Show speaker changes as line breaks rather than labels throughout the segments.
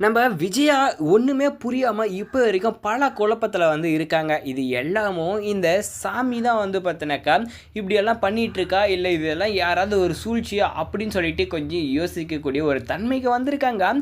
நம்ம விஜயா ஒண்ணுமே புரியாம இப்ப வரைக்கும் பல குழப்பத்துல இருக்காங்க. இது எல்லாமும் இந்த சாமி தான் பார்த்தீனாக்கா, இப்படியெல்லாம் பண்ணிட்டு இருக்கா, இல்ல இதெல்லாம் யாராவது ஒரு சூழ்ச்சியா அப்படின்னு சொல்லிட்டு கொஞ்சம் யோசிக்கக்கூடிய ஒரு தன்மைக்கு வந்திருக்காங்க.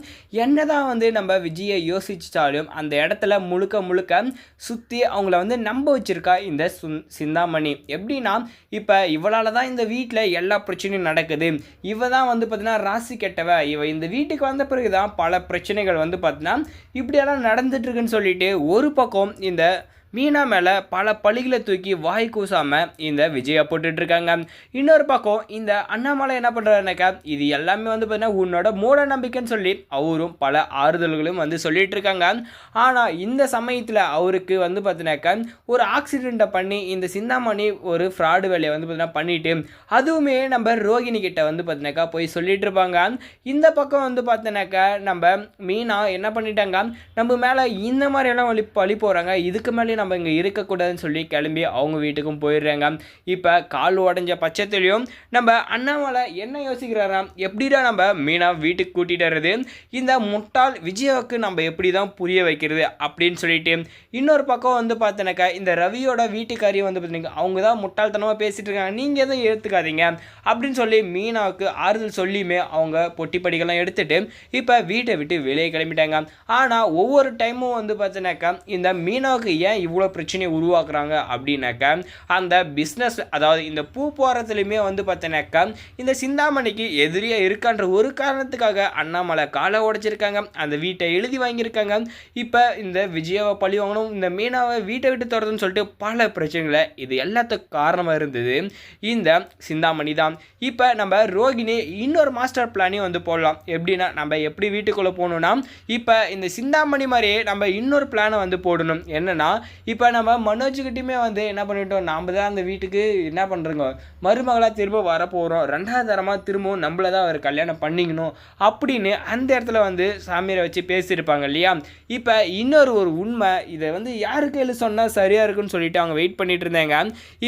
என்னதான் நம்ம விஜய யோசிச்சாலும் அந்த இடத்துல முழுக்க முழுக்க சுத்தி அவங்கள நம்ப வச்சிருக்கா இந்த சிந்தாமணி. எப்படின்னா, இப்ப இவளால தான் இந்த வீட்ல எல்லா பிரச்சனையும் நடக்குது. இவ தான் பார்த்தீங்கன்னா ராசி கெட்டவ. இவ இந்த வீட்டுக்கு வந்த பிறகு தான் பல பிரச்சனைகள் பார்த்தீங்கன்னா இப்படியெல்லாம் நடந்துட்டு இருக்குன்னு சொல்லிட்டு ஒரு பக்கம் இந்த மீனா மேல பல பழிகளை தூக்கி வாய் கூசாம இந்த விஜயா போட்டுட்டு இருக்காங்க. இன்னொரு பக்கம் இந்த அண்ணாமலை என்ன பண்றாருனாக்கா, இது எல்லாமே பார்த்தீங்கன்னா உன்னோட மூட நம்பிக்கைன்னு சொல்லி அவரும் பல ஆறுதல்களும் சொல்லிட்டு இருக்காங்க. ஆனா இந்த சமயத்துல அவருக்கு பார்த்தீங்கன்னாக்கா ஒரு ஆக்சிடென்ட்டை பண்ணி இந்த சிந்தாமணி ஒரு ஃப்ராடு வேலையை பார்த்தீங்கன்னா பண்ணிட்டு அதுவுமே நம்ம ரோகிணி கிட்ட பார்த்தீங்கன்னாக்கா போய் சொல்லிட்டு இருப்பாங்க. இந்த பக்கம் பார்த்தீங்கன்னாக்கா நம்ம மீனா என்ன பண்ணிட்டாங்க, நம்ம மேல இந்த மாதிரி எல்லாம் பழி போறாங்க, இதுக்கு மேலே நம்ம இங்கே இருக்கக்கூடாதுன்னு சொல்லி கிளம்பி அவங்க வீட்டுக்கும் போயிடுறாங்க. இப்போ கால் உடஞ்ச பட்சத்துலையும் நம்ம அண்ணாமலை என்ன யோசிக்கிறாராம், எப்படிடா நம்ம மீனா வீட்டுக்கு கூட்டிகிட்டு வர்றது, இந்த முட்டாள் விஜயாவுக்கு நம்ம எப்படி தான் புரிய வைக்கிறது அப்படின்னு சொல்லிட்டு இன்னொரு பக்கம் பார்த்தீங்கன்னாக்கா இந்த ரவியோட வீட்டுக்காரியும் பார்த்தீங்கன்னா அவங்க தான் முட்டாள்தனமாக பேசிட்டு இருக்காங்க, நீங்கள் எதுவும் எடுத்துக்காதீங்க அப்படின்னு சொல்லி மீனாவுக்கு ஆறுதல் சொல்லியுமே அவங்க பொட்டி படிக்கெல்லாம் எடுத்துட்டு இப்போ வீட்டை விட்டு வெளியே கிளம்பிட்டாங்க. ஆனால் ஒவ்வொரு டைமும் பார்த்தீங்கன்னாக்கா இந்த மீனாவுக்கு ஏன் இவ்வளோ பிரச்சனையை உருவாக்குறாங்க அப்படின்னாக்கா, அந்த பிஸ்னஸ் அதாவது இந்த பூ போகிறதுலையுமே பார்த்தீங்கன்னாக்கா இந்த சிந்தாமணிக்கு எதிரியாக இருக்கான்ற ஒரு காரணத்துக்காக அண்ணாமலை காலை உடைச்சிருக்காங்க, அந்த வீட்டை எழுதி வாங்கியிருக்காங்க. இப்போ இந்த விஜயாவை பழி வாங்கணும், இந்த மீனாவை வீட்டை விட்டு துறதுன்னு சொல்லிட்டு பல பிரச்சனைகளை இது எல்லாத்துக்கும் காரணமாக இருந்தது இந்த சிந்தாமணி தான். இப்போ நம்ம ரோகிணி இன்னொரு மாஸ்டர் பிளானையும் போடலாம். எப்படின்னா, நம்ம எப்படி வீட்டுக்குள்ளே போகணும்னா இப்போ இந்த சிந்தாமணி மாதிரியே நம்ம இன்னொரு பிளானை போடணும். என்னன்னா, இப்போ நம்ம மனோஜ்கிட்டையுமே என்ன பண்ணிட்டோம், நாம் தான் அந்த வீட்டுக்கு என்ன பண்ணுறோங்க மருமகளாக திரும்ப வரப்போகிறோம், ரெண்டாவது தரமாக திரும்பவும் நம்மள தான் அவர் கல்யாணம் பண்ணிக்கணும் அப்படின்னு அந்த இடத்துல சாமியாரை வச்சு பேசியிருப்பாங்க இல்லையா. இப்போ இன்னொரு ஒரு உண்மை, இதை யாருக்கு எழுத சொன்னால் சரியாக இருக்குன்னு சொல்லிட்டு அவங்க வெயிட் பண்ணிட்டு இருந்தாங்க.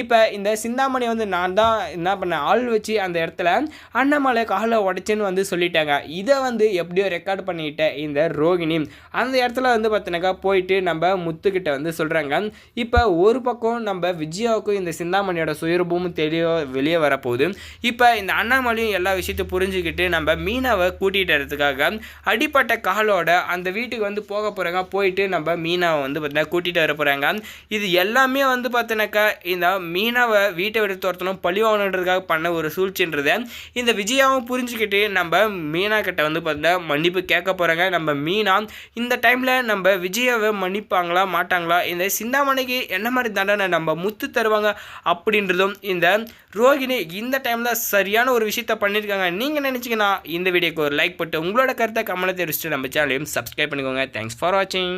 இப்போ இந்த சிந்தாமணி நான் தான் என்ன பண்ணேன், ஆள் வச்சு அந்த இடத்துல அண்ணாமலை காலை உடைச்சேன்னு சொல்லிட்டாங்க. இதை எப்படியோ ரெக்கார்ட் பண்ணிட்ட இந்த ரோகிணி அந்த இடத்துல பார்த்தீங்கன்னாக்கா போயிட்டு நம்ம முத்துக்கிட்ட சொல்கிறாங்க. இப்போ ஒரு பக்கம் நம்ம விஜயாவுக்கும் இந்த சிந்தாமணியோட சுயரூபமும் வெளியே வரப்போகுது. இப்போ இந்த அண்ணாமலையும் எல்லா விஷயத்தையும் புரிஞ்சுக்கிட்டு நம்ம மீனாவை கூட்டிகிட்டு வரதுக்காக அடிப்பட்ட காலோட அந்த வீட்டுக்கு போக போகிறாங்க. போயிட்டு நம்ம மீனாவை பார்த்தீங்கன்னா கூட்டிகிட்டு வர போகிறாங்க. இது எல்லாமே பார்த்தீங்கன்னாக்கா இந்த மீனாவை வீட்டை விட்டு துரத்தணும், பழி வாங்கணுன்றதுக்காக பண்ண ஒரு சூழ்ச்சின்றதை இந்த விஜயாவும் புரிஞ்சுக்கிட்டு நம்ம மீனா கிட்ட பார்த்தீங்கன்னா மன்னிப்பு கேட்க போகிறாங்க. நம்ம மீனா இந்த டைமில் நம்ம விஜயாவை மன்னிப்பாங்களா மாட்டாங்களா, இந்த சிந்தாமணிக்கு என்ன மாதிரி தண்டனை நம்ம முத்து தருவாங்க அப்படின்றதும் இந்த ரோகிணி இந்த டைமில் சரியான ஒரு விஷயத்த பண்ணியிருக்காங்க. நீங்கள் நினச்சிங்கன்னா இந்த வீடியோக்கு ஒரு லைக் போட்டு உங்களோட கருத்தை கமெண்ட்ல தெரிவிச்சுட்டு நம்ம சேனலையும் சப்ஸ்கிரைப் பண்ணிக்கோங்க. தேங்க்ஸ் ஃபார் வாட்சிங்.